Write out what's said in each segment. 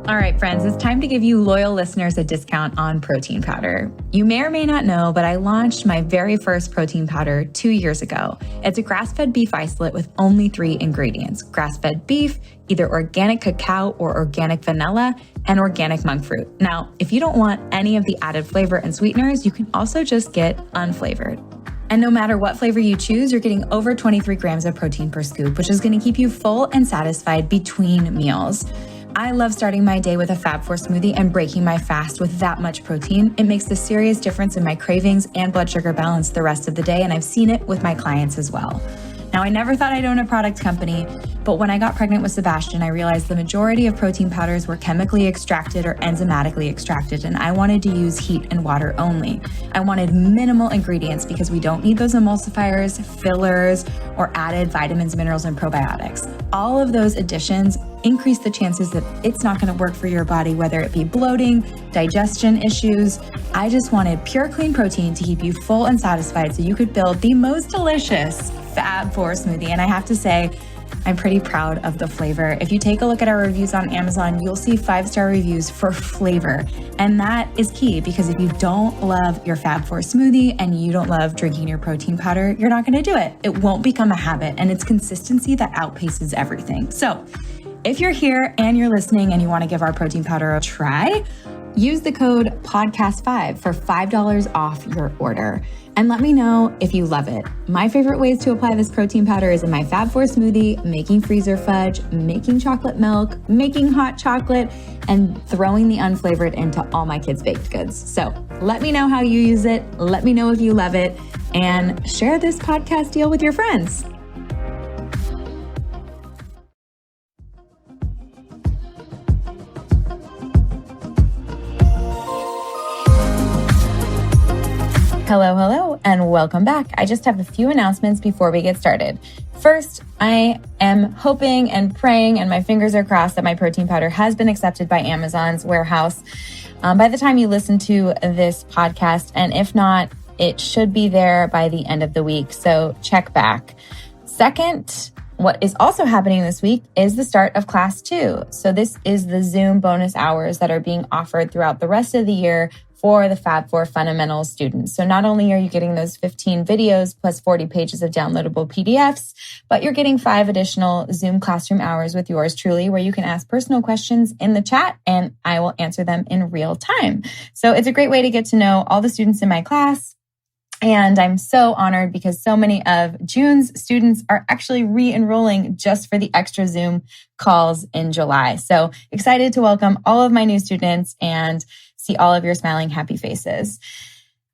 All right, friends, it's time to give you loyal listeners a discount on protein powder. You may or may not know, but I launched my very first protein powder 2 years ago. It's a grass-fed beef isolate with only 3 ingredients: grass-fed beef, either organic cacao or organic vanilla, and organic monk fruit. Now, if you don't want any of the added flavor and sweeteners, you can also just get unflavored. And no matter what flavor you choose, you're getting over 23 grams of protein per scoop, which is going to keep you full and satisfied between meals. I love starting my day with a Fab4 smoothie and breaking my fast with that much protein. It makes a serious difference in my cravings and blood sugar balance the rest of the day, and I've seen it with my clients as well. Now, I never thought I'd own a product company, but when I got pregnant with Sebastian, I realized the majority of protein powders were chemically extracted or enzymatically extracted, and I wanted to use heat and water only. I wanted minimal ingredients because we don't need those emulsifiers, fillers, or added vitamins, minerals, and probiotics. All of those additions increase the chances that it's not going to work for your body, whether it be bloating, digestion issues. I just wanted pure, clean protein to keep you full and satisfied so you could build the most delicious Fab4 smoothie. And I have to say, I'm pretty proud of the flavor. If you take a look at our reviews on Amazon, you'll see 5-star reviews for flavor. And that is key, because if you don't love your Fab4 smoothie and you don't love drinking your protein powder, you're not going to do it. It won't become a habit, and it's consistency that outpaces everything. So if you're here and you're listening and you want to give our protein powder a try, use the code PODCAST5 for $5 off your order. And let me know if you love it. My favorite ways to apply this protein powder is in my Fab4 smoothie, making freezer fudge, making chocolate milk, making hot chocolate, and throwing the unflavored into all my kids' baked goods. So let me know how you use it. Let me know if you love it, and share this podcast deal with your friends. Hello, and welcome back. I just have a few announcements before we get started. First, I am hoping and praying, and my fingers are crossed, that my protein powder has been accepted by Amazon's warehouse by the time you listen to this podcast. And if not, it should be there by the end of the week. So check back. Second, what is also happening this week is the start of class 2. So this is the Zoom bonus hours that are being offered throughout the rest of the year for the Fab4 Fundamentals students. So not only are you getting those 15 videos plus 40 pages of downloadable PDFs, but you're getting 5 additional Zoom classroom hours with yours truly, where you can ask personal questions in the chat and I will answer them in real time. So it's a great way to get to know all the students in my class. And I'm so honored because so many of June's students are actually re-enrolling just for the extra Zoom calls in July. So excited to welcome all of my new students and see all of your smiling, happy faces.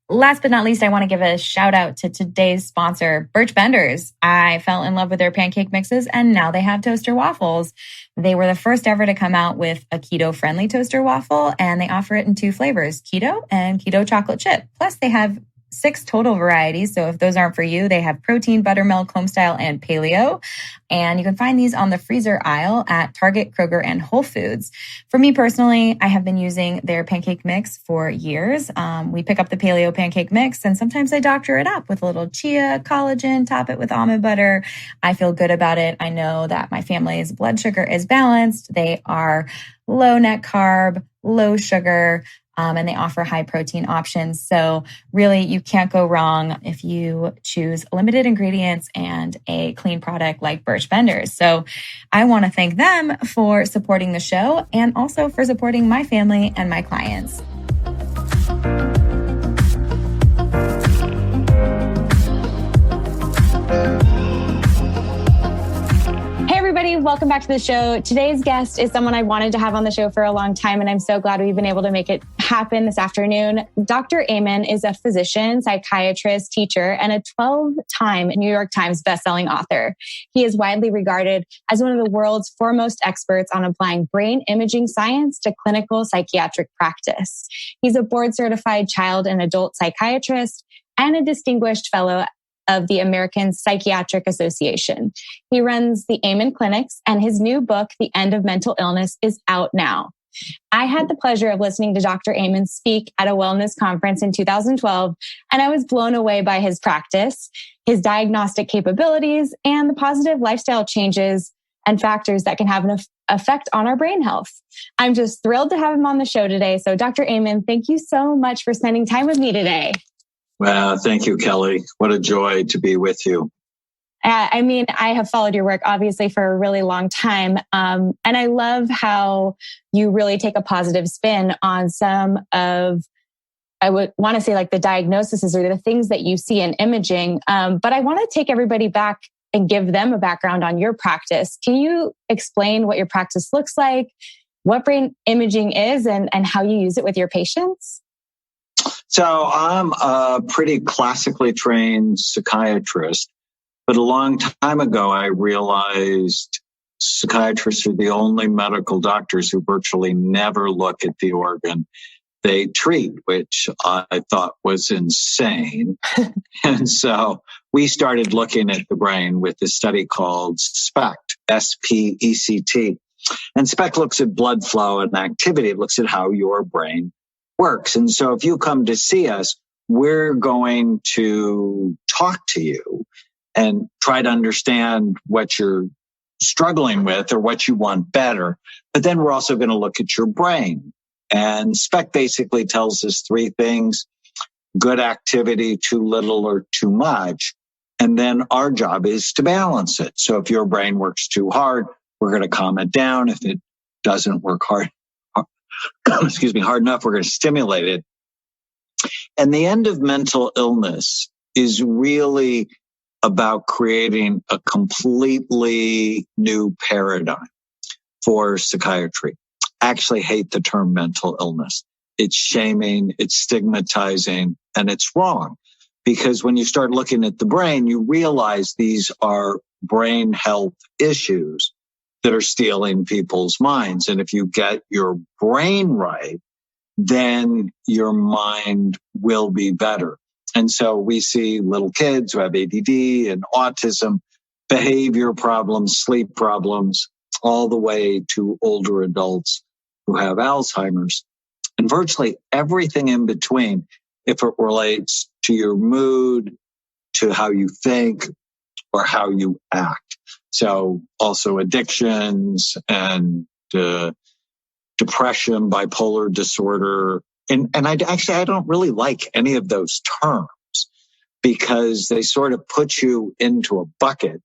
Last but not least, I want to give a shout out to today's sponsor, Birch Benders. I fell in love with their pancake mixes, and now they have toaster waffles. They were the first ever to come out with a keto-friendly toaster waffle, and they offer it in 2 flavors, keto and keto chocolate chip. Plus, they have 6 total varieties. So if those aren't for you, they have protein, buttermilk, homestyle, and paleo. And you can find these on the freezer aisle at Target, Kroger, and Whole Foods. For me personally, I have been using their pancake mix for years. We pick up the paleo pancake mix, and sometimes I doctor it up with a little chia, collagen, top it with almond butter. I feel good about it. I know that my family's blood sugar is balanced. They are low net carb, low sugar, and they offer high protein options. So really, you can't go wrong if you choose limited ingredients and a clean product like Birch Benders. So I want to thank them for supporting the show and also for supporting my family and my clients. Everybody, welcome back to the show. Today's guest is someone I wanted to have on the show for a long time, and I'm so glad we've been able to make it happen this afternoon. Dr. Amen is a physician, psychiatrist, teacher, and a 12-time New York Times bestselling author. He is widely regarded as one of the world's foremost experts on applying brain imaging science to clinical psychiatric practice. He's a board-certified child and adult psychiatrist and a distinguished fellow of the American Psychiatric Association. He runs the Amen Clinics, and his new book, The End of Mental Illness, is out now. I had the pleasure of listening to Dr. Amen speak at a wellness conference in 2012, and I was blown away by his practice, his diagnostic capabilities, and the positive lifestyle changes and factors that can have an effect on our brain health. I'm just thrilled to have him on the show today. So Dr. Amen, thank you so much for spending time with me today. Well, thank you, Kelly. What a joy to be with you. I have followed your work obviously for a really long time. And I love how you really take a positive spin on some of, I would want to say like the diagnoses or the things that you see in imaging. But I want to take everybody back and give them a background on your practice. Can you explain what your practice looks like, what brain imaging is, and how you use it with your patients? So I'm a pretty classically trained psychiatrist, but a long time ago, I realized psychiatrists are the only medical doctors who virtually never look at the organ they treat, which I thought was insane. And so we started looking at the brain with a study called SPECT, S-P-E-C-T. And SPECT looks at blood flow and activity. It looks at how your brain works. And so if you come to see us, we're going to talk to you and try to understand what you're struggling with or what you want better. But then we're also going to look at your brain. And SPECT basically tells us three things: good activity, too little, or too much. And then our job is to balance it. So if your brain works too hard, we're going to calm it down. If it doesn't work hard enough, we're going to stimulate it. And the end of mental illness is really about creating a completely new paradigm for psychiatry. I actually hate the term mental illness. It's shaming, it's stigmatizing, and it's wrong. Because when you start looking at the brain, you realize these are brain health issues that are stealing people's minds. And if you get your brain right, then your mind will be better. And so we see little kids who have ADD and autism, behavior problems, sleep problems, all the way to older adults who have Alzheimer's, and virtually everything in between, if it relates to your mood, to how you think, or how you act. So also addictions and depression, bipolar disorder. And I don't really like any of those terms because they sort of put you into a bucket.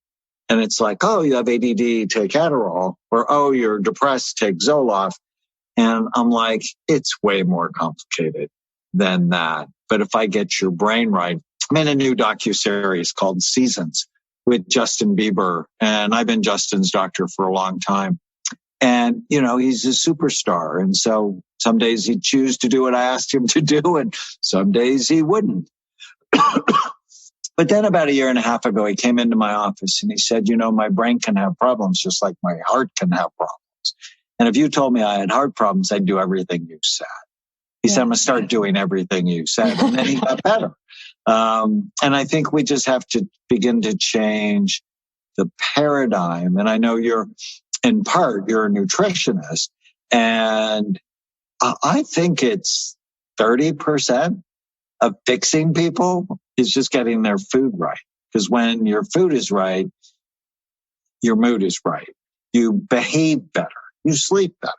And it's like, oh, you have ADD, take Adderall, or oh, you're depressed, take Zoloft. And I'm like, it's way more complicated than that. But if I get your brain right, I'm in a new docuseries called Seasons with Justin Bieber. And I've been Justin's doctor for a long time. And, you know, he's a superstar. And so some days he'd choose to do what I asked him to do, and some days he wouldn't. But then about a year and a half ago, he came into my office and he said, you know, my brain can have problems just like my heart can have problems. And if you told me I had heart problems, I'd do everything you said. He said, I'm going to start doing everything you said. And then he got better. And I think we just have to begin to change the paradigm. And I know you're a nutritionist. And I think it's 30% of fixing people is just getting their food right. Because when your food is right, your mood is right. You behave better. You sleep better.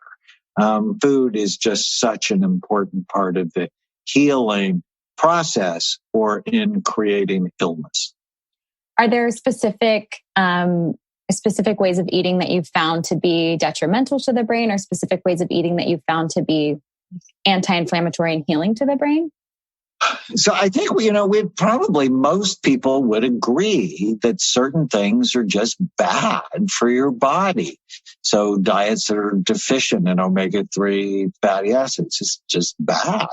Food is just such an important part of the healing process or in creating illness. Are there specific ways of eating that you've found to be detrimental to the brain, or specific ways of eating that you've found to be anti-inflammatory and healing to the brain? So I think, most people would agree that certain things are just bad for your body. So diets that are deficient in omega-3 fatty acids is just bad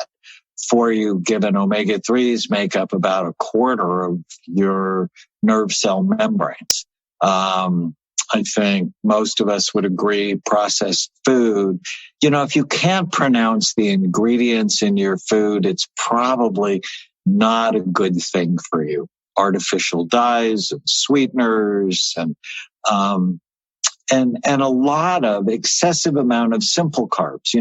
for you, given omega-3s make up about a quarter of your nerve cell membranes. I think most of us would agree processed food. If you can't pronounce the ingredients in your food, it's probably not a good thing for you. Artificial dyes and sweeteners and a lot of excessive amount of simple carbs,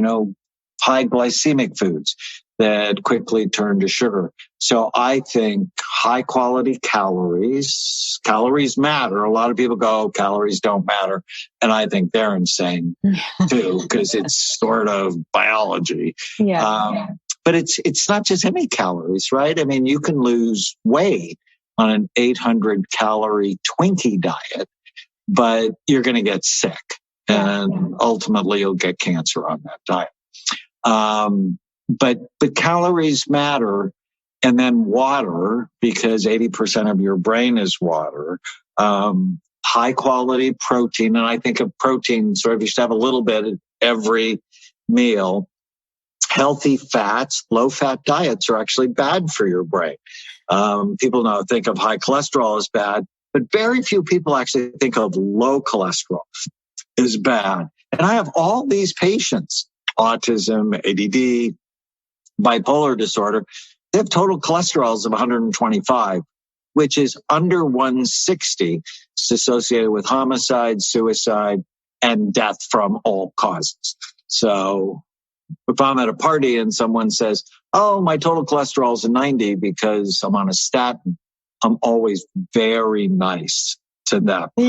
high glycemic foods that quickly turn to sugar. So I think high quality calories matter. A lot of people go, calories don't matter. And I think they're insane too, because it's sort of biology. Yeah. But it's not just any calories, right? I mean, you can lose weight on an 800 calorie Twinkie diet, but you're going to get sick. And ultimately you'll get cancer on that diet. But calories matter, and then water, because 80% of your brain is water. High quality protein, and I think of protein sort of you should have a little bit at every meal. Healthy fats, low fat diets are actually bad for your brain. People think of high cholesterol as bad, but very few people actually think of low cholesterol as bad. And I have all these patients, autism, ADD, bipolar disorder. They have total cholesterols of 125, which is under 160. It's associated with homicide, suicide, and death from all causes. So if I'm at a party and someone says, oh, my total cholesterol is a 90 because I'm on a statin, I'm always very nice to them. So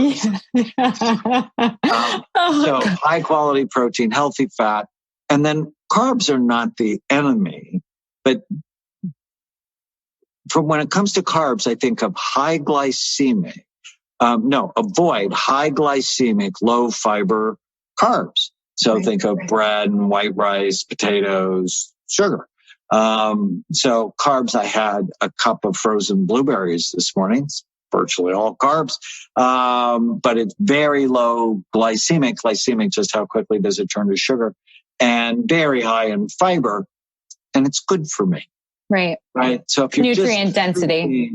high quality protein, healthy fat, and then carbs are not the enemy, but when it comes to carbs, I think of high glycemic. Avoid high glycemic, low fiber carbs. So think of bread and white rice, potatoes, sugar. So carbs, I had a cup of frozen blueberries this morning. It's virtually all carbs. But it's very low glycemic. Glycemic, just how quickly does it turn to sugar? And very high in fiber. And it's good for me. Right. So if you're nutrient density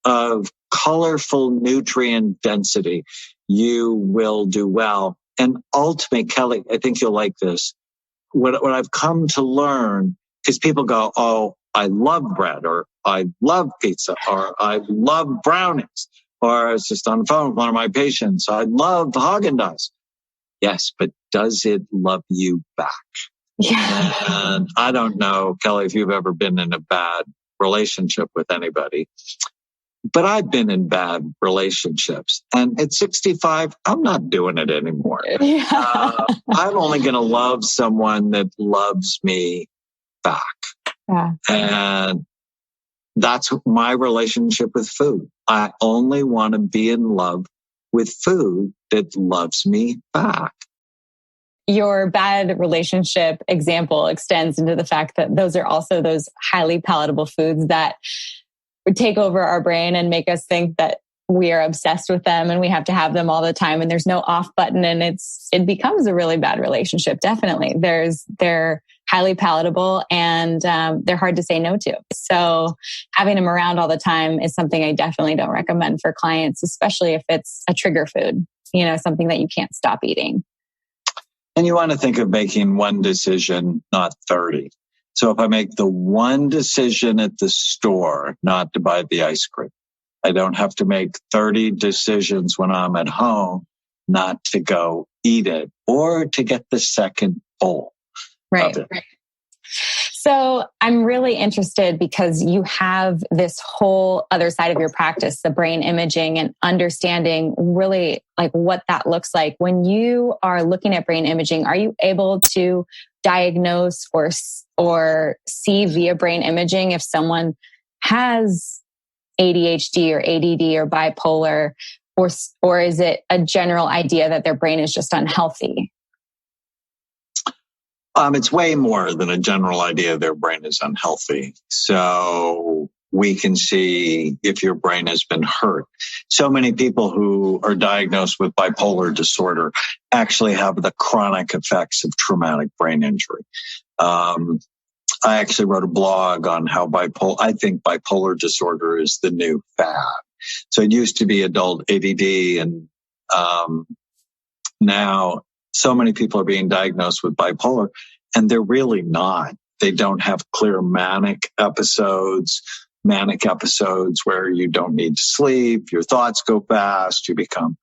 of colorful nutrient density, you will do well. And ultimately, Kelly, I think you'll like this. What I've come to learn, because people go, oh, I love bread, or I love pizza, or I love brownies, or I was just on the phone with one of my patients, I love Haagen-Dazs. Yes, but does it love you back? Yeah. And I don't know, Kelly, if you've ever been in a bad relationship with anybody, but I've been in bad relationships. And at 65, I'm not doing it anymore. Yeah. I'm only going to love someone that loves me back. Yeah. And that's my relationship with food. I only want to be in love with food that loves me back. Your bad relationship example extends into the fact that those are also those highly palatable foods that would take over our brain and make us think that we are obsessed with them and we have to have them all the time and there's no off button, and it becomes a really bad relationship. Definitely. They're highly palatable and they're hard to say no to. So having them around all the time is something I definitely don't recommend for clients, especially if it's a trigger food, something that you can't stop eating. And you want to think of making one decision, not 30. So if I make the one decision at the store not to buy the ice cream, I don't have to make 30 decisions when I'm at home not to go eat it or to get the second bowl of it. Right. So I'm really interested because you have this whole other side of your practice, the brain imaging, and understanding really like what that looks like. When you are looking at brain imaging, are you able to diagnose or see via brain imaging if someone has ADHD or ADD or bipolar, or is it a general idea that their brain is just unhealthy? It's way more than a general idea their brain is unhealthy. So we can see if your brain has been hurt. So many people who are diagnosed with bipolar disorder actually have the chronic effects of traumatic brain injury. I actually wrote a blog on how I think bipolar disorder is the new fad. So it used to be adult ADD, and now so many people are being diagnosed with bipolar, and they're really not. They don't have clear manic episodes where you don't need to sleep, your thoughts go fast, you become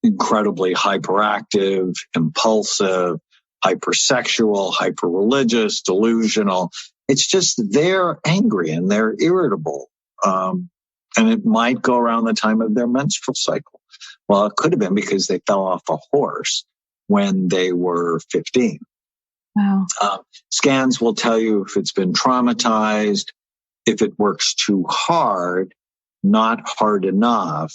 incredibly hyperactive, impulsive, hypersexual, hyper-religious, delusional. It's just they're angry and they're irritable. And it might go around the time of their menstrual cycle. Well, it could have been because they fell off a horse when they were 15. Wow. Scans will tell you if it's been traumatized, if it works too hard, not hard enough,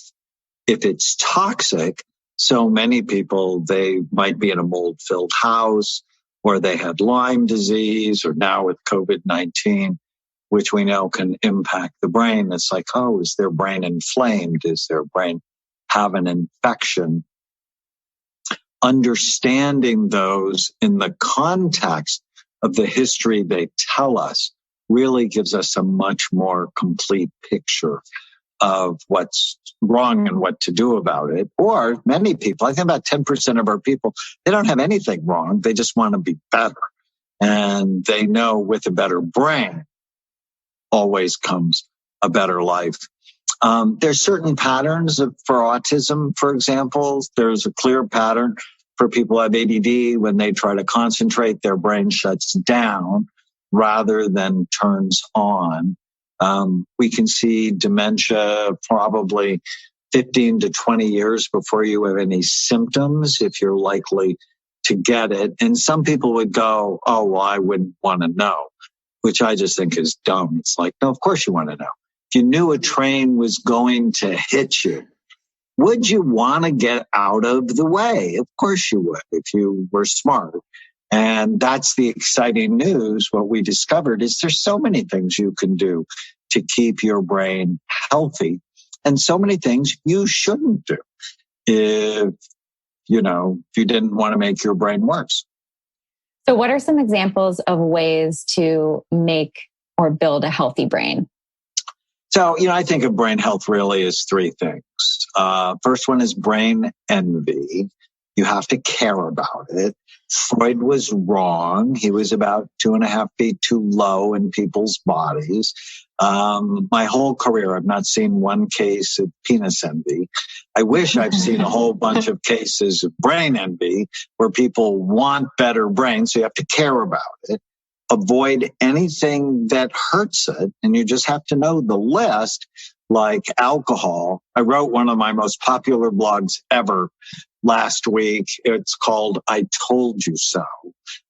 if it's toxic. So many people, they might be in a mold-filled house, or they had Lyme disease, or now with COVID-19, which we know can impact the brain. It's like, oh, is their brain inflamed? Is their brain have an infection? Understanding those in the context of the history they tell us really gives us a much more complete picture of what's wrong and what to do about it. Or many people, I think about 10% of our people, they don't have anything wrong. They just want to be better. And they know with a better brain always comes a better life. There's certain patterns for autism, for example. There's a clear pattern for people who have ADD. When they try to concentrate, their brain shuts down rather than turns on. We can see dementia probably 15 to 20 years before you have any symptoms, if you're likely to get it. And some people would go, oh, well, I wouldn't want to know, which I just think is dumb. It's like, no, of course you want to know. If you knew a train was going to hit you, would you want to get out of the way? Of course you would, if you were smart. And that's the exciting news. What we discovered is there's so many things you can do to keep your brain healthy, and so many things you shouldn't do if you didn't want to make your brain worse. So what are some examples of ways to make or build a healthy brain? So, I think of brain health really as three things. First one is brain envy. You have to care about it. Freud was wrong. He was about 2.5 feet too low in people's bodies. My whole career, I've not seen one case of penis envy. I wish I've seen a whole bunch of cases of brain envy where people want better brains, so you have to care about it. Avoid anything that hurts it, and you just have to know the list, like alcohol. I wrote one of my most popular blogs ever last week. It's called I Told You So.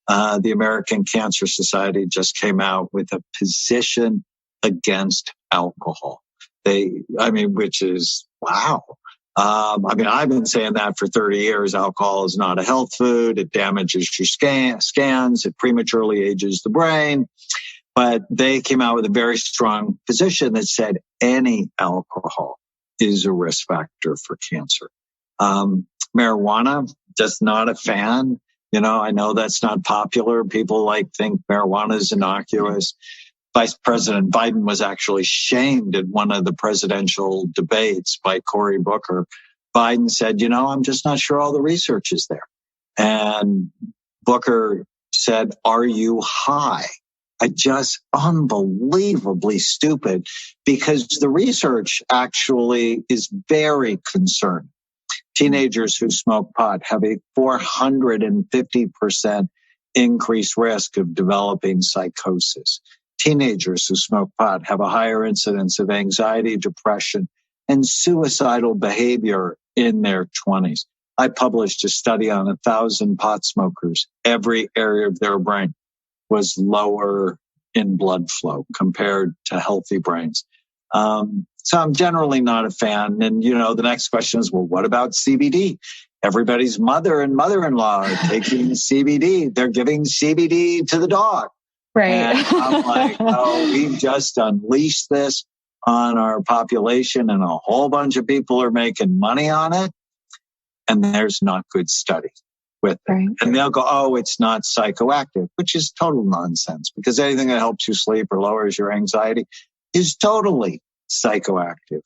The American Cancer Society just came out with a position against alcohol. Which is, wow. I've been saying that for 30 years. Alcohol is not a health food. It damages your scans. It prematurely ages the brain. But they came out with a very strong position that said any alcohol is a risk factor for cancer. Marijuana, just not a fan. I know that's not popular. People think marijuana is innocuous. Vice President Biden was actually shamed at one of the presidential debates by Cory Booker. Biden said, I'm just not sure all the research is there. And Booker said, are you high? Just unbelievably stupid, because the research actually is very concerning. Teenagers who smoke pot have a 450% increased risk of developing psychosis. Teenagers who smoke pot have a higher incidence of anxiety, depression, and suicidal behavior in their 20s. I published a study on 1,000 pot smokers. Every area of their brain was lower in blood flow compared to healthy brains. So I'm generally not a fan. And, the next question is, well, what about CBD? Everybody's mother and mother-in-law are taking CBD. They're giving CBD to the dog. Right. And I'm like, oh, we've just unleashed this on our population, and a whole bunch of people are making money on it. And there's not good study with it. Right. And they'll go, oh, it's not psychoactive, which is total nonsense, because anything that helps you sleep or lowers your anxiety is totally psychoactive.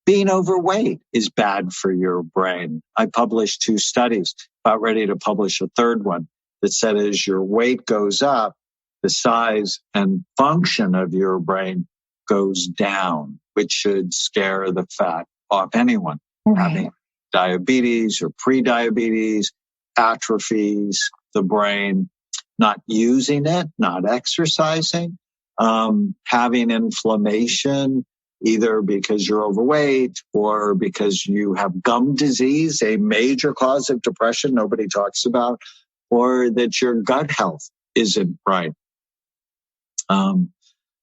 Being overweight is bad for your brain. I published 2 studies, about ready to publish a third one, that said as your weight goes up, the size and function of your brain goes down, which should scare the fat off anyone having diabetes or pre-diabetes, atrophies, the brain, not using it, not exercising, having inflammation, either because you're overweight or because you have gum disease, a major cause of depression nobody talks about, or that your gut health isn't right.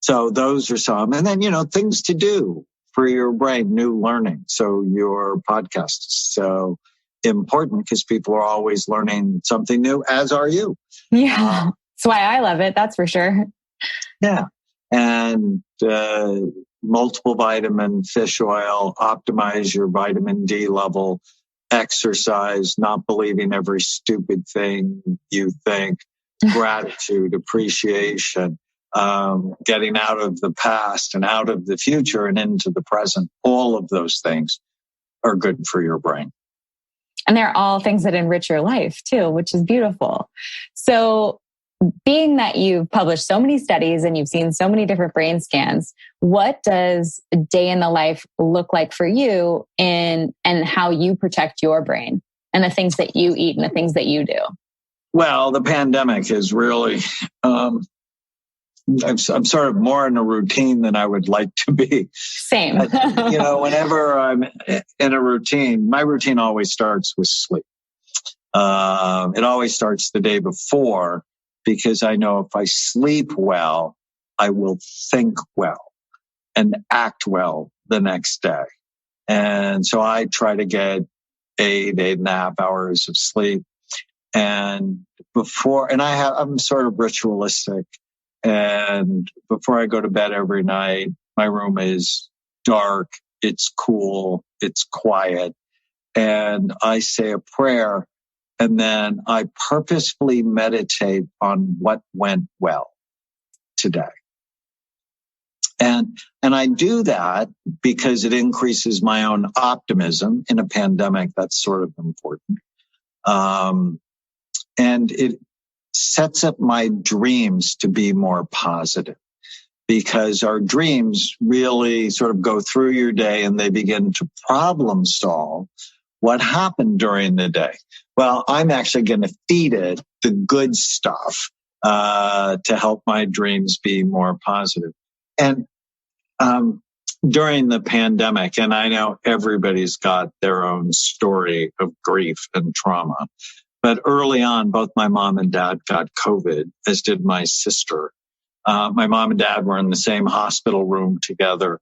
So those are some. And then, things to do for your brain, new learning. So your podcast is so important because people are always learning something new, as are you. Yeah, that's why I love it. That's for sure. Yeah. And multiple vitamin, fish oil, optimize your vitamin D level, exercise, not believing every stupid thing you think, gratitude, appreciation, getting out of the past and out of the future and into the present. All of those things are good for your brain. And they're all things that enrich your life too, which is beautiful. So being that you've published so many studies and you've seen so many different brain scans, what does a day in the life look like for you and how you protect your brain and the things that you eat and the things that you do? Well, the pandemic is really, I'm sort of more in a routine than I would like to be. Same. Whenever I'm in a routine, my routine always starts with sleep. It always starts the day before, because I know if I sleep well, I will think well and act well the next day. And so I try to get 8.5 hours of sleep. And I'm sort of ritualistic. And before I go to bed every night, my room is dark, it's cool, it's quiet. And I say a prayer. And then I purposefully meditate on what went well today. And I do that because it increases my own optimism. In a pandemic, that's sort of important. And it sets up my dreams to be more positive, because our dreams really sort of go through your day and they begin to problem solve what happened during the day. Well, I'm actually going to feed it the good stuff to help my dreams be more positive. And during the pandemic, and I know everybody's got their own story of grief and trauma, but early on, both my mom and dad got COVID, as did my sister. My mom and dad were in the same hospital room together.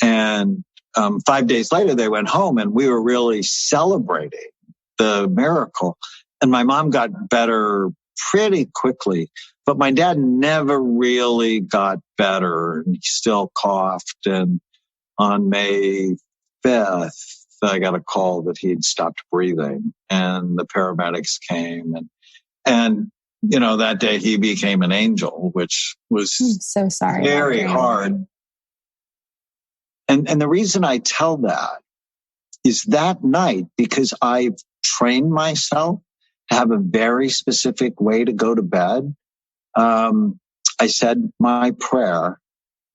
And 5 days later, they went home, and we were really celebrating the miracle. And my mom got better pretty quickly, but my dad never really got better. And he still coughed. And on May 5th, I got a call that he'd stopped breathing, and the paramedics came. And that day he became an angel, which was so sorry, very hard. And the reason I tell that is that night, because I've trained myself to have a very specific way to go to bed. I said my prayer,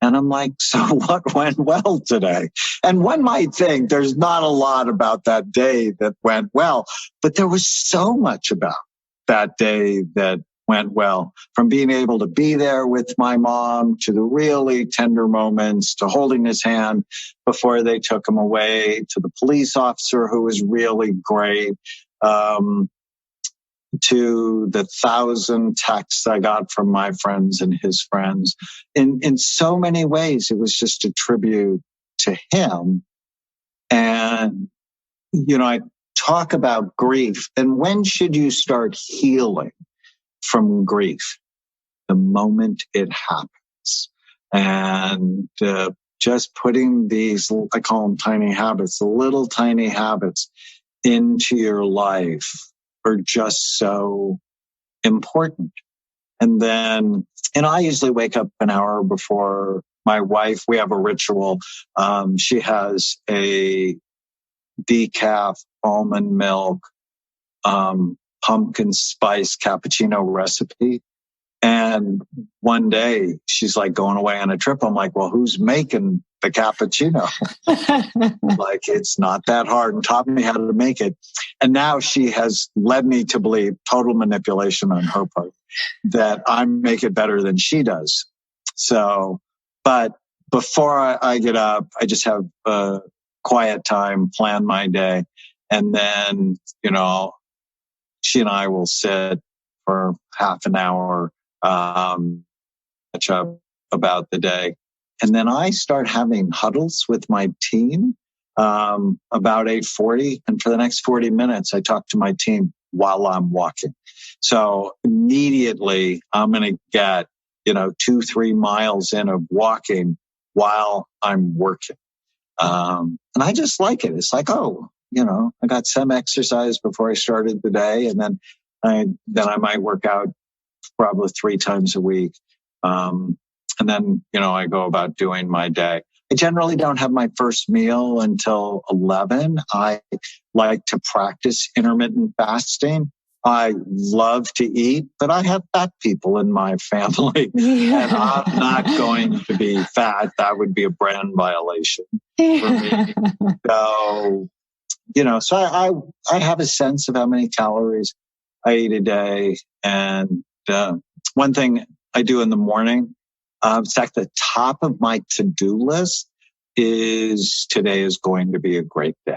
and I'm like, so what went well today? And one might think there's not a lot about that day that went well, but there was so much about that day that went well, from being able to be there with my mom, to the really tender moments, to holding his hand before they took him away, to the police officer who was really great, to the 1,000 texts I got from my friends and his friends. In so many ways, it was just a tribute to him. And, I talk about grief. And when should you start healing from grief? The moment it happens. And just putting these, I call them tiny habits, the little tiny habits into your life are just so important. And I usually wake up an hour before my wife. We have a ritual. She has a decaf almond milk, pumpkin spice cappuccino recipe. And one day she's like going away on a trip. I'm like, well, who's making the cappuccino. Like, it's not that hard, and taught me how to make it. And now she has led me to believe, total manipulation on her part, that I make it better than she does. So, but before I get up, I just have a quiet time, plan my day. And then, she and I will sit for half an hour, catch up about the day. And then I start having huddles with my team about 8:40. And for the next 40 minutes, I talk to my team while I'm walking. So immediately I'm going to get, 2-3 miles in of walking while I'm working. And I just like it. It's like, I got some exercise before I started the day. And then I might work out probably 3 times a week. And then, I go about doing my day. I generally don't have my first meal until 11. I like to practice intermittent fasting. I love to eat, but I have fat people in my family, and I'm not going to be fat. That would be a brand violation for me. So, so I have a sense of how many calories I eat a day. And one thing I do in the morning, it's at the top of my to-do list, is today is going to be a great day.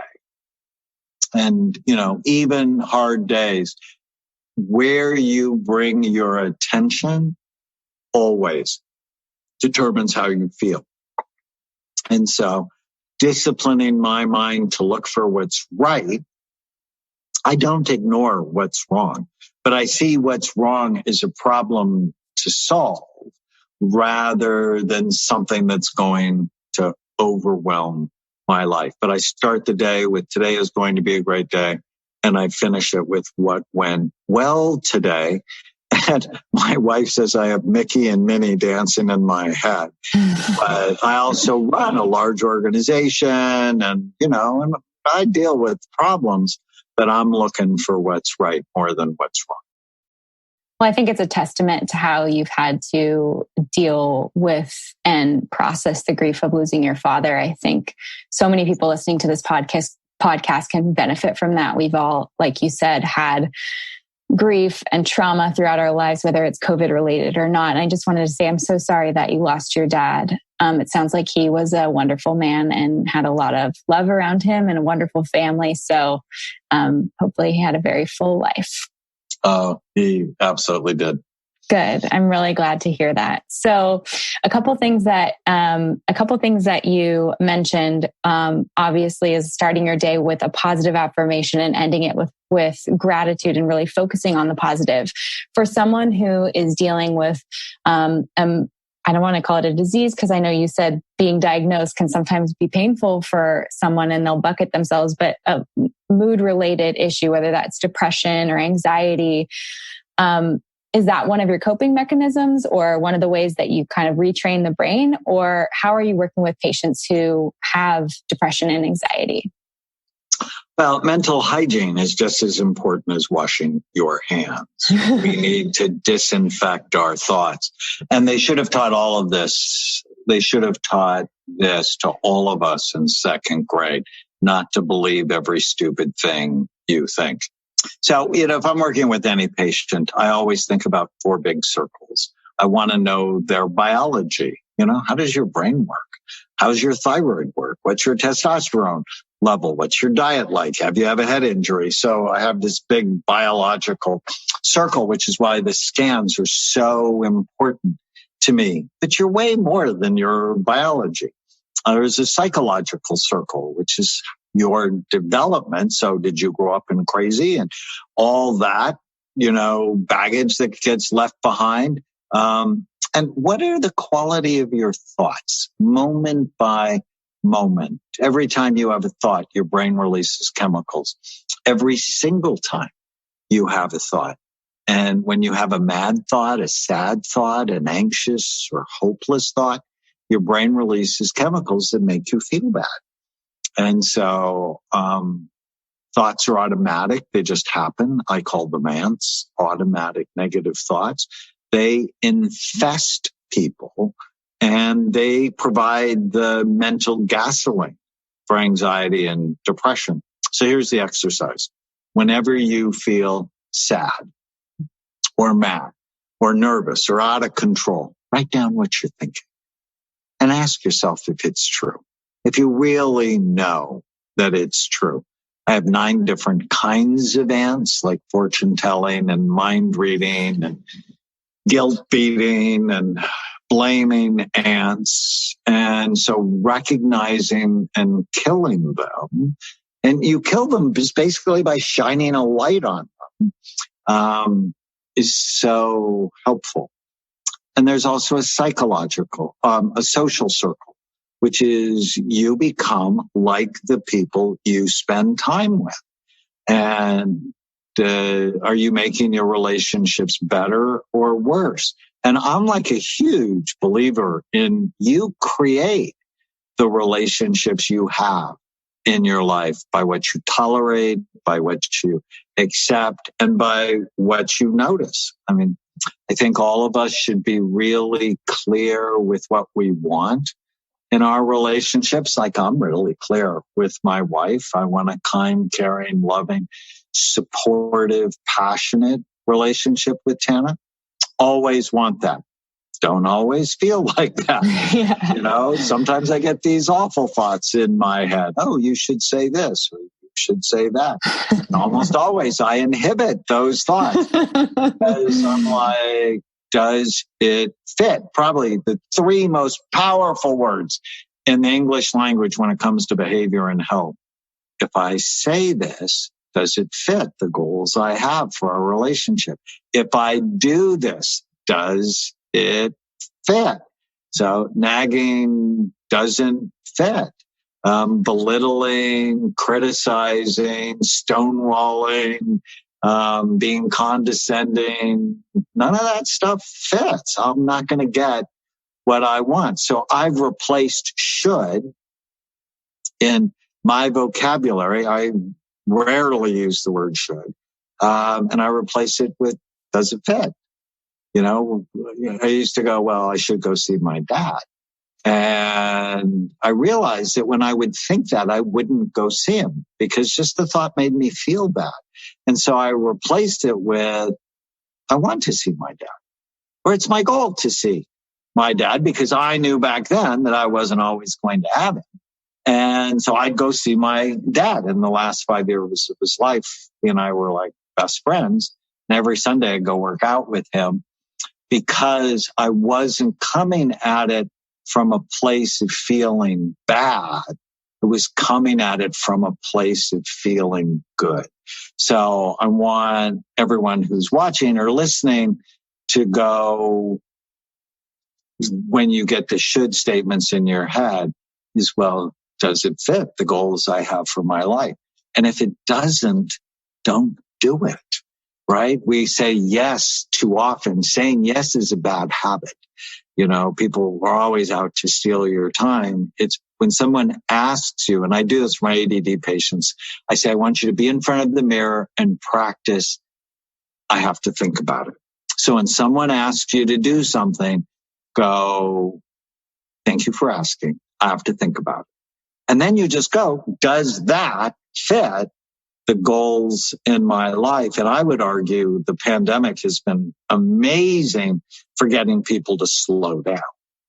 And, even hard days, where you bring your attention always determines how you feel. And so disciplining my mind to look for what's right, I don't ignore what's wrong, but I see what's wrong as a problem to solve rather than something that's going to overwhelm my life. But I start the day with, today is going to be a great day. And I finish it with what went well today. And my wife says I have Mickey and Minnie dancing in my head. But I also run a large organization, and, and I deal with problems, but I'm looking for what's right more than what's wrong. Well, I think it's a testament to how you've had to deal with and process the grief of losing your father. I think so many people listening to this podcast can benefit from that. We've all, like you said, had grief and trauma throughout our lives, whether it's COVID related or not. And I just wanted to say, I'm so sorry that you lost your dad. It sounds like he was a wonderful man and had a lot of love around him and a wonderful family. So hopefully he had a very full life. Oh, he absolutely did. Good. I'm really glad to hear that. So a couple things that you mentioned, obviously, is starting your day with a positive affirmation and ending it with gratitude and really focusing on the positive. For someone who is dealing with, I don't want to call it a disease, because I know you said being diagnosed can sometimes be painful for someone and they'll bucket themselves, but a mood related issue, whether that's depression or anxiety, is that one of your coping mechanisms or one of the ways that you kind of retrain the brain? Or how are you working with patients who have depression and anxiety? Well, mental hygiene is just as important as washing your hands. We need to disinfect our thoughts. And they should have taught all of this. They should have taught this to all of us in second grade, not to believe every stupid thing you think. So, if I'm working with any patient, I always think about 4 big circles. I want to know their biology. How does your brain work? How's your thyroid work? What's your testosterone level? What's your diet like? Have you had a head injury? So I have this big biological circle, which is why the scans are so important to me. But you're way more than your biology. There's a psychological circle, which is your development. So did you grow up in crazy and all that, baggage that gets left behind? And what are the quality of your thoughts, moment by moment? Every time you have a thought, your brain releases chemicals. Every single time you have a thought. And when you have a mad thought, a sad thought, an anxious or hopeless thought, your brain releases chemicals that make you feel bad. And so thoughts are automatic. They just happen. I call them ants, automatic negative thoughts. They infest people and they provide the mental gasoline for anxiety and depression. So here's the exercise. Whenever you feel sad or mad or nervous or out of control, write down what you're thinking and ask yourself if it's true. If you really know that it's true. I have 9 different kinds of ants, like fortune telling and mind reading and guilt beating and blaming ants. And so recognizing and killing them, and you kill them just basically by shining a light on them, is so helpful. And there's also a psychological, a social circle, which is you become like the people you spend time with. And are you making your relationships better or worse? And I'm like a huge believer in you create the relationships you have in your life by what you tolerate, by what you accept, and by what you notice. I mean, I think all of us should be really clear with what we want in our relationships. Like I'm really clear with my wife. I want a kind, caring, loving, supportive, passionate relationship with Tana. Always want that. Don't always feel like that. Yeah. You know, sometimes I get these awful thoughts in my head. Oh, you should say this, or you should say that. And almost always I inhibit those thoughts because I'm like, does it fit? Probably the 3 most powerful words in the English language when it comes to behavior and health. If I say this, does it fit the goals I have for our relationship? If I do this, does it fit? So nagging doesn't fit. Belittling, criticizing, stonewalling, being condescending, none of that stuff fits. I'm not going to get what I want. So I've replaced should in my vocabulary. I rarely use the word should. And I replace it with does it fit? You know, I used to go, well, I should go see my dad. And I realized that when I would think that, I wouldn't go see him because just the thought made me feel bad. And so I replaced it with, I want to see my dad, or it's my goal to see my dad because I knew back then that I wasn't always going to have him. And so I'd go see my dad in the last 5 years of his life. He and I were like best friends. And every Sunday I'd go work out with him because I wasn't coming at it from a place of feeling bad. It was coming at it from a place of feeling good. So I want everyone who's watching or listening to go, when you get the should statements in your head, is, well, does it fit the goals I have for my life? And if it doesn't, don't do it, right? We say yes too often. Saying yes is a bad habit. You know, people are always out to steal your time. It's when someone asks you, and I do this with my ADD patients, I say, I want you to be in front of the mirror and practice. I have to think about it. So when someone asks you to do something, go, thank you for asking. I have to think about it. And then you just go, does that fit the goals in my life? And I would argue the pandemic has been amazing for getting people to slow down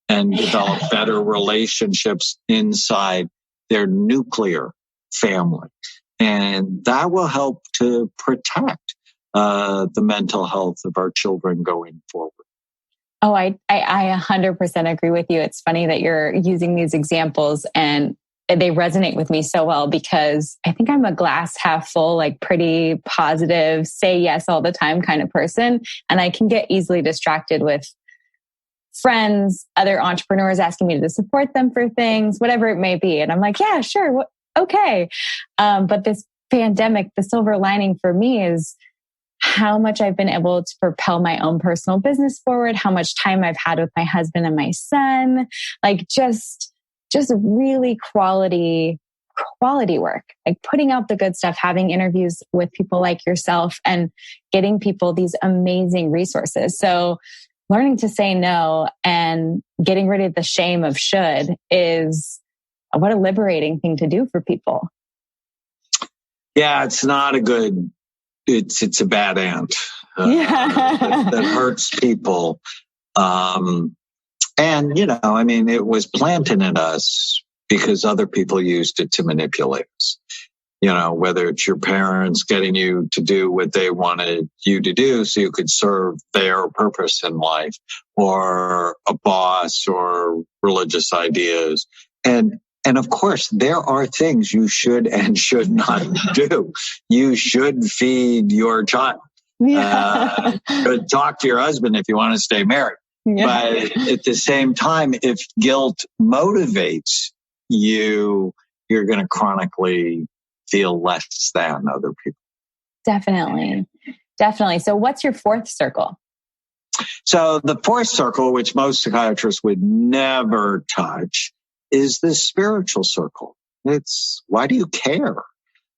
and develop better relationships inside their nuclear family. And that will help to protect the mental health of our children going forward. Oh, I 100% agree with you. It's funny that you're using these examples and they resonate with me so well because I think I'm a glass half full, like pretty positive, say yes all the time kind of person. And I can get easily distracted with friends, other entrepreneurs asking me to support them for things, whatever it may be. And I'm like, yeah, sure. Okay. But this pandemic, the silver lining for me is how much I've been able to propel my own personal business forward, how much time I've had with my husband and my son, like just really quality work, like putting out the good stuff, having interviews with people like yourself and getting people these amazing resources. So learning to say no and getting rid of the shame of should is what a liberating thing to do for people. Yeah, it's not a good, it's a bad ant that hurts people. And, I mean, it was planted in us because other people used it to manipulate us. Whether it's your parents getting you to do what they wanted you to do so you could serve their purpose in life, or a boss, or religious ideas. And of course, there are things you should and should not do. You should feed your child. Should talk to your husband if you want to stay married. Yeah. But at the same time, if guilt motivates you, you're going to chronically feel less than other people. Definitely. So what's your fourth circle? So the fourth circle, which most psychiatrists would never touch, is the spiritual circle. It's, why do you care?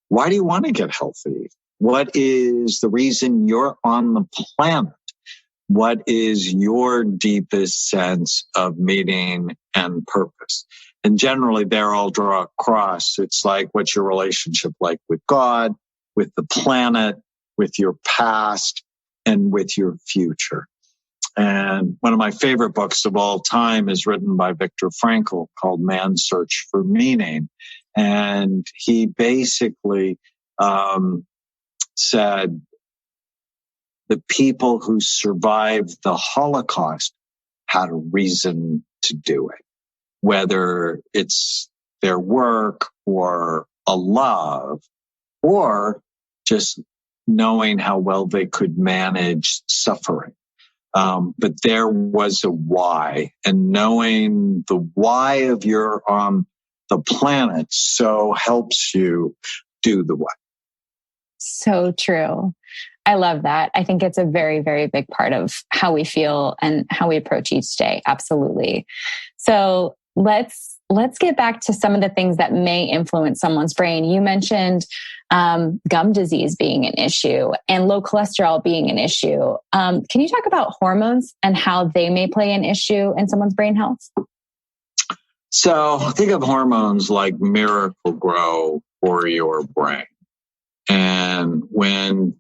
Why do you want to get healthy? What is the reason you're on the planet? What is your deepest sense of meaning and purpose? And generally, they're all draw across. It's like, what's your relationship like with God, with the planet, with your past, and with your future? And one of my favorite books of all time is written by Viktor Frankl, called Man's Search for Meaning. And he basically said the people who survived the Holocaust had a reason to do it, whether it's their work or a love, or just knowing how well they could manage suffering. But there was a why, and knowing the why of you're on the planet so helps you do the what. So true. I love that. I think it's a very, very big part of how we feel and how we approach each day. Absolutely. So let's get back to some of the things that may influence someone's brain. You mentioned gum disease being an issue and low cholesterol being an issue. Can you talk about hormones and how they may play an issue in someone's brain health? So think of hormones like Miracle-Gro for your brain. And when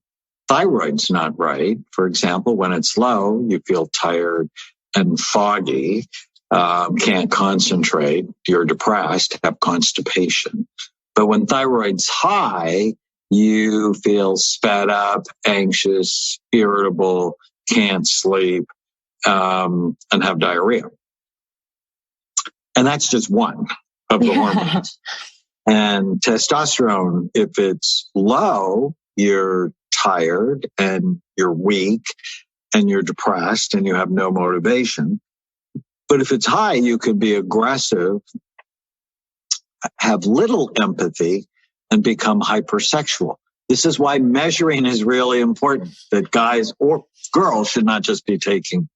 thyroid's not right, for example, when it's low, you feel tired and foggy, can't concentrate, you're depressed, have constipation. But when thyroid's high, you feel sped up, anxious, irritable, can't sleep, and have diarrhea. And that's just one of the hormones. And testosterone, if it's low, you're tired and you're weak and you're depressed and you have no motivation. But if it's high, you could be aggressive, have little empathy, and become hypersexual. This is why measuring is really important, that guys or girls should not just be taking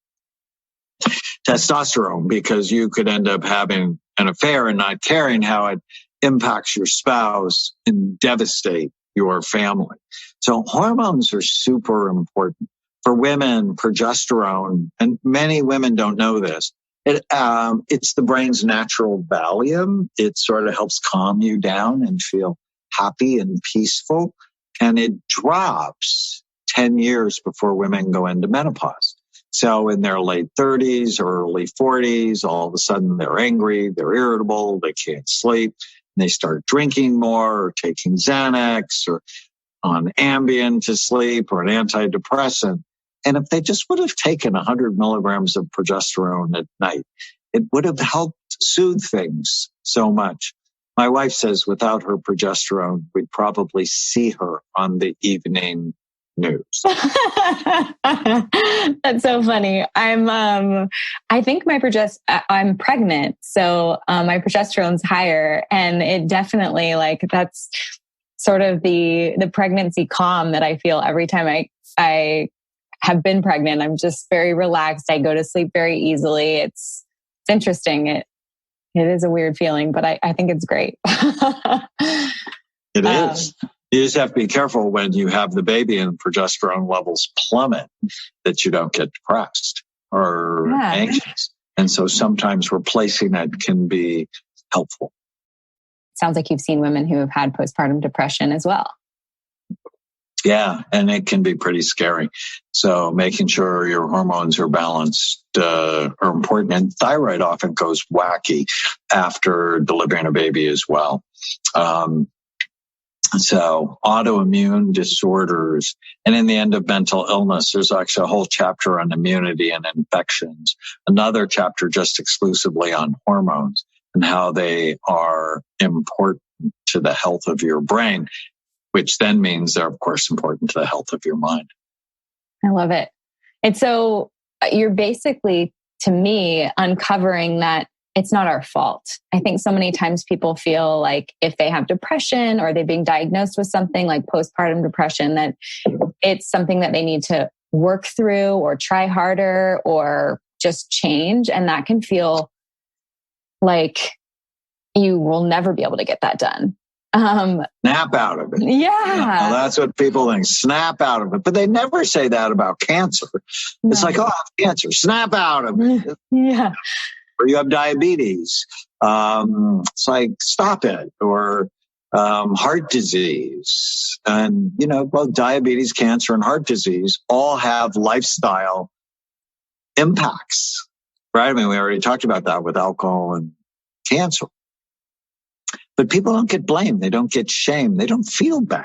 testosterone, because you could end up having an affair and not caring how it impacts your spouse and devastate your family. So hormones are super important. For women, progesterone, and many women don't know this, it's the brain's natural Valium. It sort of helps calm you down and feel happy and peaceful. And it drops 10 years before women go into menopause. So in their late 30s or early 40s, all of a sudden they're angry, they're irritable, they can't sleep, and they start drinking more or taking Xanax or on Ambien to sleep or an antidepressant. And if they just would have taken 100 milligrams of progesterone at night, it would have helped soothe things so much. My wife says without her progesterone, we'd probably see her on the evening news. That's so funny. I think I'm pregnant, so my progesterone's higher, and it definitely that's sort of the pregnancy calm that I feel every time I have been pregnant. I'm just very relaxed. I go to sleep very easily. It's interesting. It is a weird feeling, but I think it's great. It is. You just have to be careful when you have the baby and progesterone levels plummet that you don't get depressed. or anxious. And so sometimes replacing that can be helpful. Sounds like you've seen women who have had postpartum depression as well. Yeah, and it can be pretty scary. So making sure your hormones are balanced are important. And thyroid often goes wacky after delivering a baby as well. So autoimmune disorders, and in the end of mental illness, there's actually a whole chapter on immunity and infections, another chapter just exclusively on hormones and how they are important to the health of your brain, which then means they're, of course, important to the health of your mind. I love it. And so you're basically, to me, uncovering that it's not our fault. I think so many times people feel like if they have depression or they're being diagnosed with something like postpartum depression, that it's something that they need to work through or try harder or just change. And that can feel like you will never be able to get that done. Snap out of it. Yeah. That's what people think. Snap out of it. But they never say that about cancer. No. It's like, oh, I have cancer. Snap out of it. Yeah. Or you have diabetes. It's like, stop it. Or heart disease. And, both diabetes, cancer, and heart disease all have lifestyle impacts, right? I mean, we already talked about that with alcohol and cancer. But people don't get blamed. They don't get shamed. They don't feel bad.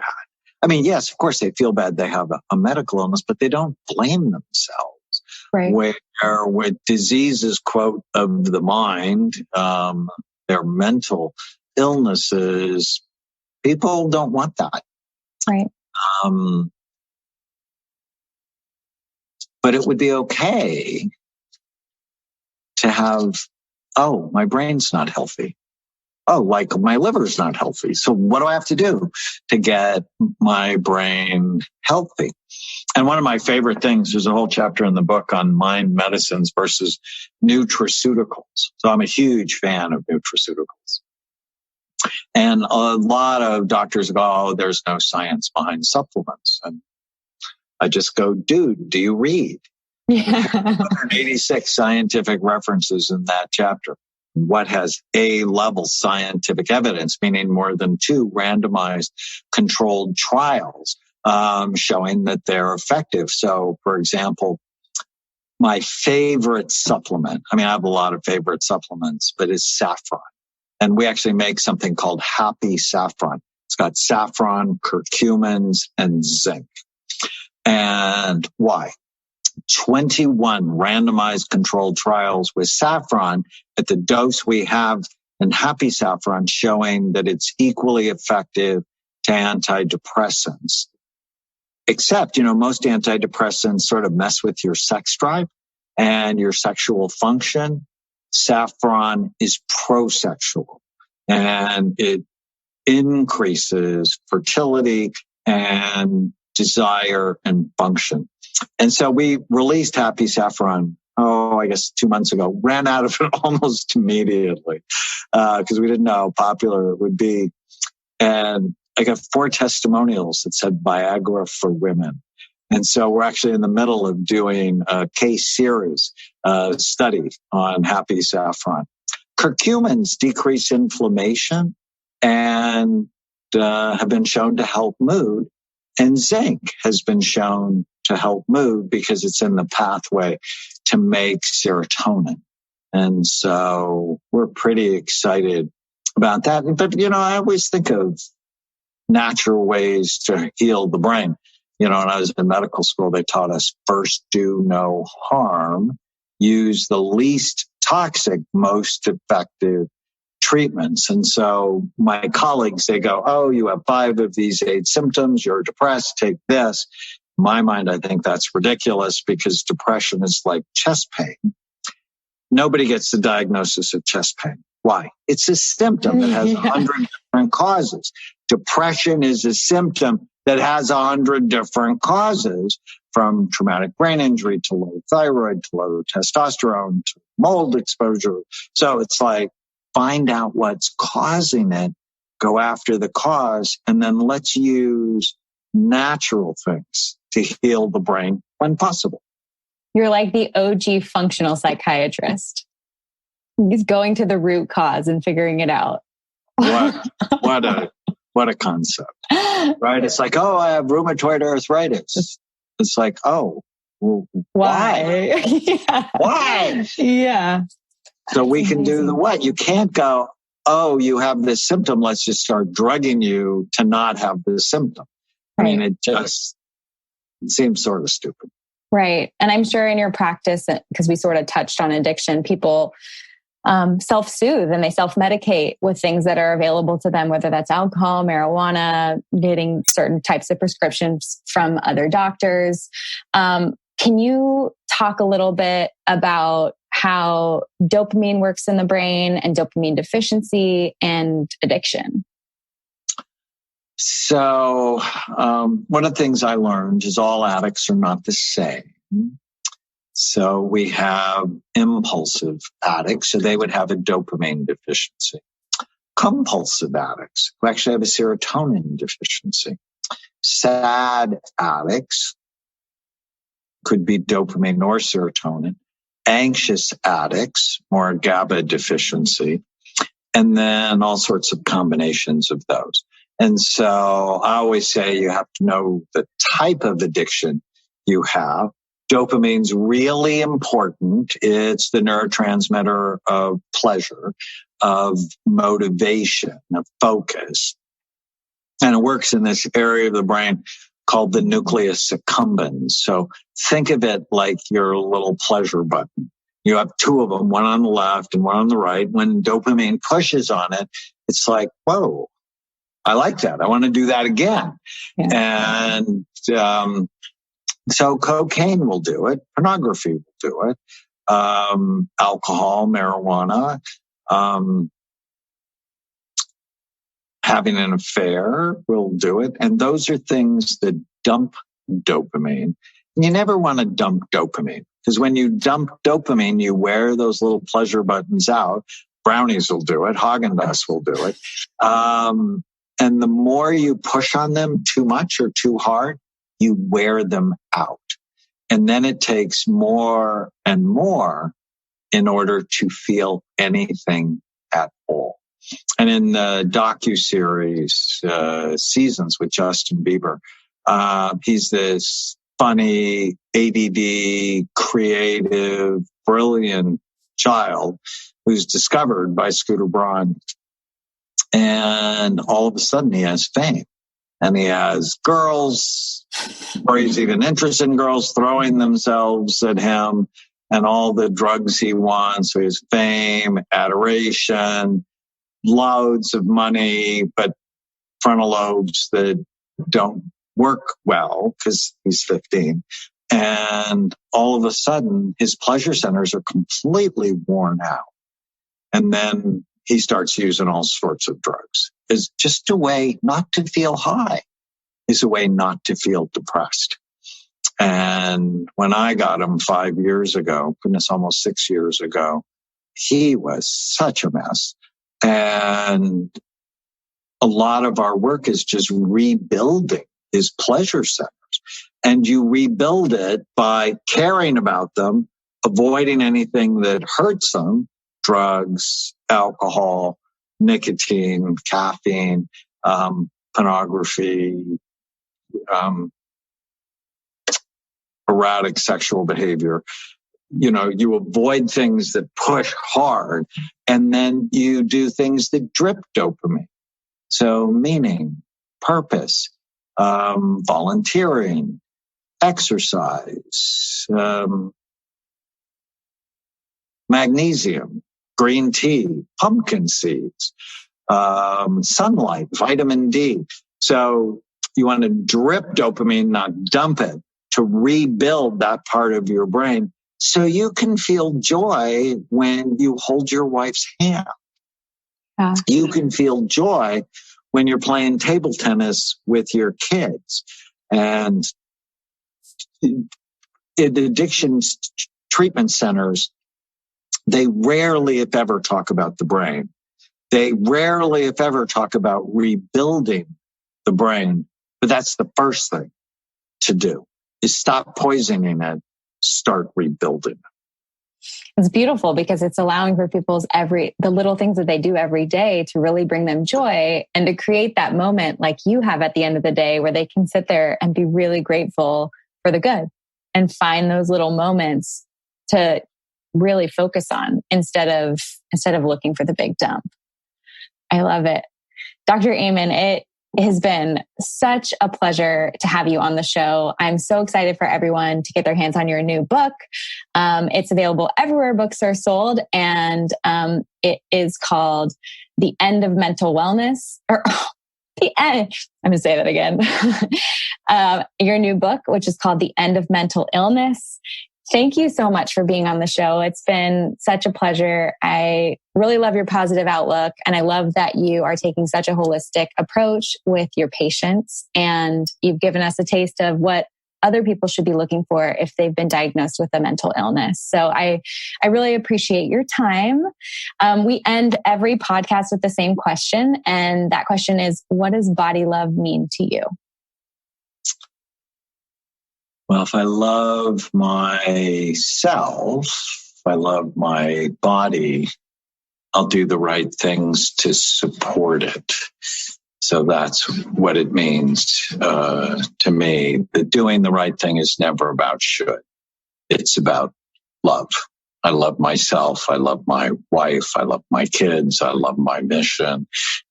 I mean, yes, of course they feel bad. They have a medical illness, but they don't blame themselves. Right. Where with diseases, quote, of the mind, their mental illnesses, people don't want that. Right. But it would be okay to have, oh, my brain's not healthy. Oh, like my liver's not healthy. So what do I have to do to get my brain healthy? And one of my favorite things, there's a whole chapter in the book on mind medicines versus nutraceuticals. So I'm a huge fan of nutraceuticals. And a lot of doctors go, oh, there's no science behind supplements. And I just go, dude, do you read? Yeah. 186 scientific references in that chapter. What has A-level scientific evidence, meaning more than 2 randomized controlled trials showing that they're effective. So, for example, my favorite supplement, I have a lot of favorite supplements, but it's saffron. And we actually make something called Happy Saffron. It's got saffron, curcumins, and zinc. And why? 21 randomized controlled trials with saffron at the dose we have in Happy Saffron showing that it's equally effective to antidepressants. Except, most antidepressants sort of mess with your sex drive and your sexual function. Saffron is pro-sexual and it increases fertility and desire and function. And so we released Happy Saffron, I guess 2 months ago, ran out of it almost immediately because we didn't know how popular it would be. And I got 4 testimonials that said Viagra for women. And so we're actually in the middle of doing a case series study on Happy Saffron. Curcumins decrease inflammation and have been shown to help mood. And zinc has been shown to help mood because it's in the pathway to make serotonin. And so we're pretty excited about that. But, I always think of natural ways to heal the brain. When I was in medical school, they taught us first do no harm, use the least toxic, most effective treatments. And so my colleagues, they go, oh, you have 5 of these 8 symptoms. You're depressed. Take this. In my mind, I think that's ridiculous because depression is like chest pain. Nobody gets the diagnosis of chest pain. Why? It's a symptom that has 100 different causes. Depression is a symptom that has 100 different causes, from traumatic brain injury to low thyroid to low testosterone to mold exposure. So it's like, find out what's causing it, go after the cause, and then let's use natural things to heal the brain when possible. You're like the OG functional psychiatrist. He's going to the root cause and figuring it out. What a concept, right? It's like, oh, I have rheumatoid arthritis. It's like, oh, well, why? Yeah. Why? Yeah. So we can do the what? You can't go, oh, you have this symptom. Let's just start drugging you to not have this symptom. I mean, it seems sort of stupid. Right. And I'm sure in your practice, because we sort of touched on addiction, people self-soothe and they self-medicate with things that are available to them, whether that's alcohol, marijuana, getting certain types of prescriptions from other doctors. Can you talk a little bit about how dopamine works in the brain and dopamine deficiency and addiction? So one of the things I learned is all addicts are not the same. So we have impulsive addicts, so they would have a dopamine deficiency. Compulsive addicts who actually have a serotonin deficiency. Sad addicts could be dopamine or serotonin. Anxious addicts, more GABA deficiency. And then all sorts of combinations of those. And so I always say you have to know the type of addiction you have. Dopamine's really important. It's the neurotransmitter of pleasure, of motivation, of focus. And it works in this area of the brain called the nucleus accumbens. So think of it like your little pleasure button. You have two of them, one on the left and one on the right. When dopamine pushes on it, it's like, whoa, I like that. I want to do that again. Yeah. And so cocaine will do it. Pornography will do it. Alcohol, marijuana, having an affair will do it. And those are things that dump dopamine. And you never want to dump dopamine because when you dump dopamine, you wear those little pleasure buttons out. Brownies will do it. Haagen-Dazs will do it. And the more you push on them too much or too hard, you wear them out. And then it takes more and more in order to feel anything at all. And in the docuseries Seasons with Justin Bieber, he's this funny, ADD, creative, brilliant child who's discovered by Scooter Braun. And all of a sudden he has fame. And he has girls, or he's even interested in girls throwing themselves at him and all the drugs he wants. So he has fame, adoration, loads of money, but frontal lobes that don't work well because he's 15. And all of a sudden, his pleasure centers are completely worn out. And then he starts using all sorts of drugs. It's just a way not to feel high. It's a way not to feel depressed. And when I got him 5 years ago, goodness, almost 6 years ago, he was such a mess. And a lot of our work is just rebuilding his pleasure centers. And you rebuild it by caring about them, avoiding anything that hurts them, drugs, alcohol, nicotine, caffeine, pornography, erratic sexual behavior. You know, you avoid things that push hard, and then you do things that drip dopamine. So meaning, purpose, volunteering, exercise, magnesium, green tea, pumpkin seeds, sunlight, vitamin D. So you want to drip dopamine, not dump it, to rebuild that part of your brain so you can feel joy when you hold your wife's hand. Yeah. You can feel joy when you're playing table tennis with your kids. And in addiction treatment centers, they rarely, if ever, talk about the brain. They rarely, if ever, talk about rebuilding the brain. But that's the first thing to do, is stop poisoning it start rebuilding. It's beautiful because it's allowing for people's the little things that they do every day to really bring them joy and to create that moment like you have at the end of the day where they can sit there and be really grateful for the good and find those little moments to really focus on instead of looking for the big dump. I love it. Dr. Amen, it has been such a pleasure to have you on the show. I'm so excited for everyone to get their hands on your new book. It's available everywhere books are sold, and it is called The End of Mental Wellness, or the end. I'm going to say that again. Your new book, which is called The End of Mental Illness. Thank you so much for being on the show. It's been such a pleasure. I really love your positive outlook, and I love that you are taking such a holistic approach with your patients, and you've given us a taste of what other people should be looking for if they've been diagnosed with a mental illness. So I really appreciate your time. We end every podcast with the same question, and that question is, what does body love mean to you? Well, if I love myself, if I love my body, I'll do the right things to support it. So that's what it means to me. That doing the right thing is never about should. It's about love. I love myself. I love my wife. I love my kids. I love my mission.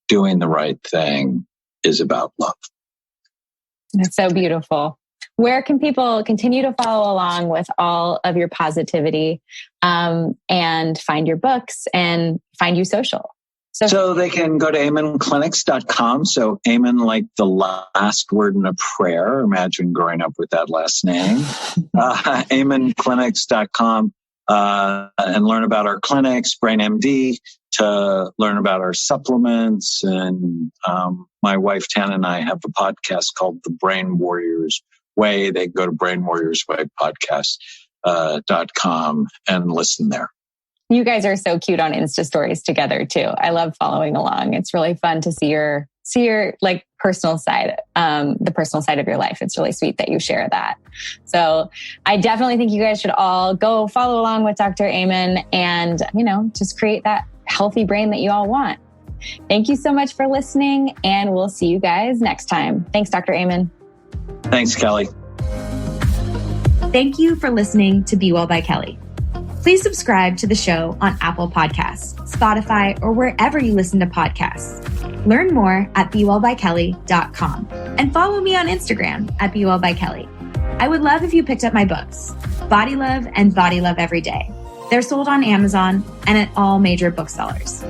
Doing the right thing is about love. That's so beautiful. Where can people continue to follow along with all of your positivity and find your books and find you social? So they can go to amenclinics.com. So Amen, like the last word in a prayer. Imagine growing up with that last name. amenclinics.com and learn about our clinics, BrainMD, to learn about our supplements. And my wife, Tana, and I have a podcast called The Brain Warriors Way. They can go to brainwarriorswaypodcast.com and listen there. You guys are so cute on Insta stories together too. I love following along. It's really fun to see your like personal side, the personal side of your life. It's really sweet that you share that. So I definitely think you guys should all go follow along with Dr. Amen and, just create that healthy brain that you all want. Thank you so much for listening, and we'll see you guys next time. Thanks, Dr. Amen. Thanks, Kelly. Thank you for listening to Be Well by Kelly. Please subscribe to the show on Apple Podcasts, Spotify, or wherever you listen to podcasts. Learn more at bewellbykelly.com and follow me on Instagram at bewellbykelly. I would love if you picked up my books, Body Love and Body Love Every Day. They're sold on Amazon and at all major booksellers.